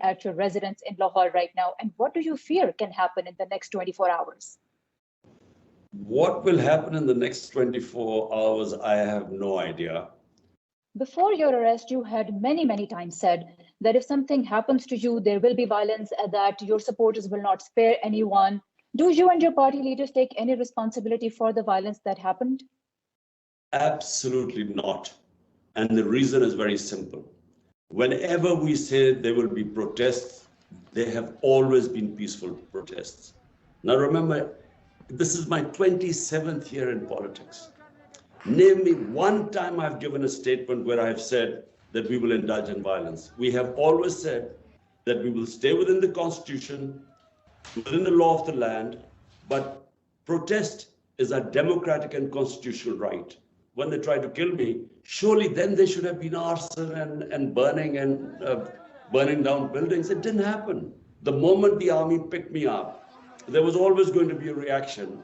at your residence in Lahore right now? And what do you fear can happen in the next 24 hours? What will happen in the next 24 hours, I have no idea. Before your arrest, you had many times said that if something happens to you, there will be violence and that your supporters will not spare anyone. Do you and your party leaders take any responsibility for the violence that happened? Absolutely not. And the reason is very simple. Whenever we say there will be protests, they have always been peaceful protests. Now remember, this is my 27th year in politics. Name me one time I've given a statement where I've said that we will indulge in violence. We have always said that we will stay within the Constitution, within the law of the land, but protest is a democratic and constitutional right. When they tried to kill me, surely then they should have been arson and burning down buildings. It didn't happen. The moment the army picked me up, there was always going to be a reaction.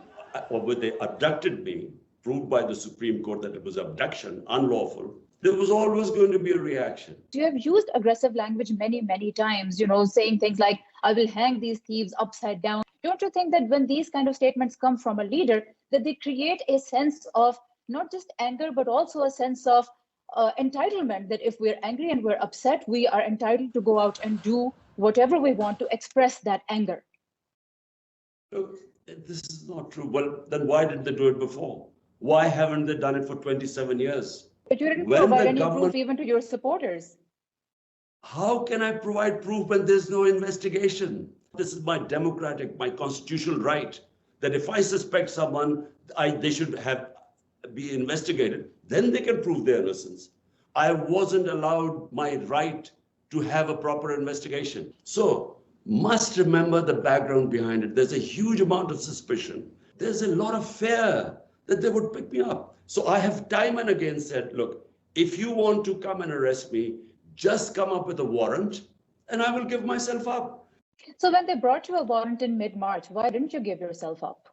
Or when they abducted me, proved by the Supreme Court that it was abduction, unlawful, there was always going to be a reaction. You have used aggressive language many times, saying things like, I will hang these thieves upside down. Don't you think that when these kind of statements come from a leader, that they create a sense of not just anger, but also a sense of entitlement, that if we're angry and we're upset, we are entitled to go out and do whatever we want to express that anger? Look, this is not true. Well, then why did they do it before? Why haven't they done it for 27 years? But you didn't provide any proof even to your supporters. How can I provide proof when there's no investigation? This is my constitutional right, that if I suspect someone, they should be investigated. Then they can prove their innocence. I wasn't allowed my right to have a proper investigation. So, must remember the background behind it. There's a huge amount of suspicion. There's a lot of fear that they would pick me up. So I have time and again said, look, if you want to come and arrest me, just come up with a warrant and I will give myself up. So when they brought you a warrant in mid-March, why didn't you give yourself up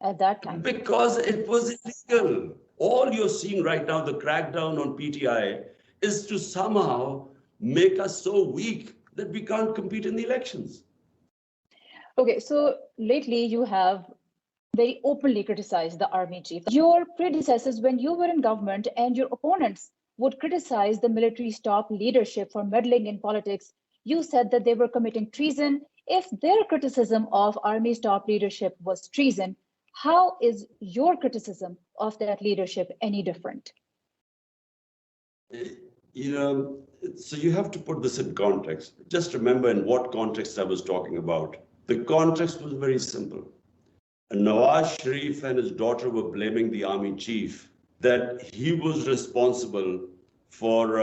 at that time? Because it was illegal. All you're seeing right now, the crackdown on PTI, is to somehow make us so weak that we can't compete in the elections. Okay, so lately you have very openly criticized the army chief. Your predecessors, when you were in government and your opponents would criticize the military's top leadership for meddling in politics, you said that they were committing treason. If their criticism of army's top leadership was treason, how is your criticism of that leadership any different? So you have to put this in context. Just remember in what context I was talking about. The context was very simple. Nawaz Sharif and his daughter were blaming the army chief that he was responsible for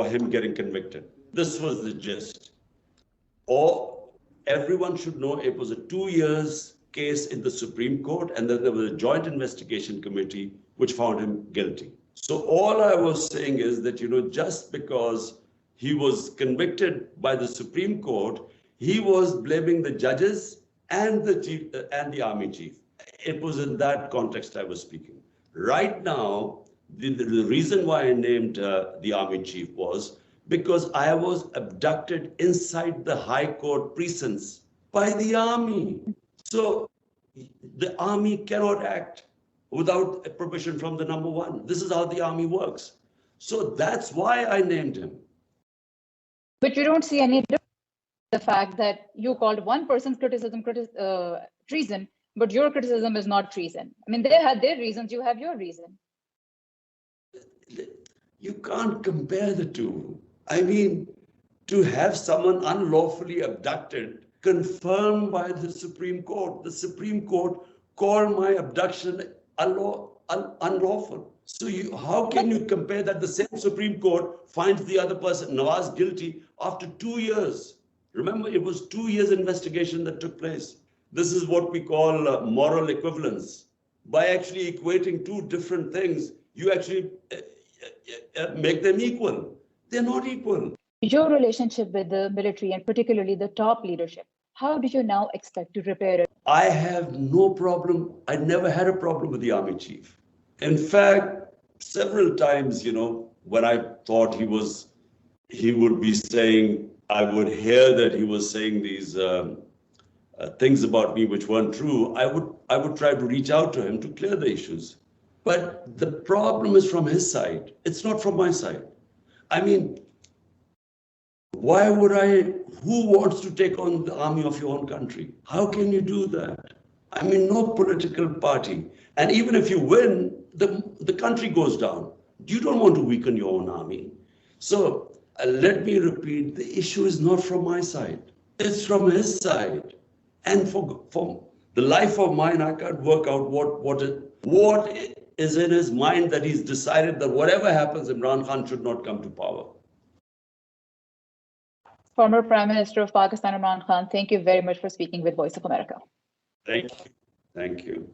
him getting convicted. This was the gist. Everyone should know it was a 2 years case in the Supreme Court, and then there was a joint investigation committee which found him guilty. So all I was saying is that, just because he was convicted by the Supreme Court, he was blaming the judges and the army chief. It was in that context I was speaking. Right now, the reason why I named the army chief was because I was abducted inside the high court precincts by the army. So the army cannot act without permission from the number one. This is how the army works. So that's why I named him. But you don't see any difference in the fact that you called one person's criticism treason, but your criticism is not treason. I mean, they had their reasons, you have your reason. You can't compare the two. I mean, to have someone unlawfully abducted confirmed by the Supreme Court. The Supreme Court called my abduction unlawful. So how can you compare that? The same Supreme Court finds the other person, Nawaz, guilty after 2 years. Remember, it was 2 years investigation that took place. This is what we call moral equivalence. By actually equating two different things, you actually make them equal. They're not equal. Your relationship with the military and particularly the top leadership, how do you now expect to repair it? I have no problem. I never had a problem with the army chief. In fact, several times, when I thought he was he would be saying, I would hear that he was saying these things about me which weren't true, I would try to reach out to him to clear the issues. But the problem is from his side. It's not from my side. I mean, why would who wants to take on the army of your own country? How can you do that? I mean, no political party. And even if you win, the country goes down. You don't want to weaken your own army. So let me repeat, the issue is not from my side. It's from his side. And for the life of mine, I can't work out what is in his mind that he's decided that whatever happens, Imran Khan should not come to power. Former Prime Minister of Pakistan, Imran Khan, thank you very much for speaking with Voice of America. Thank you. Thank you.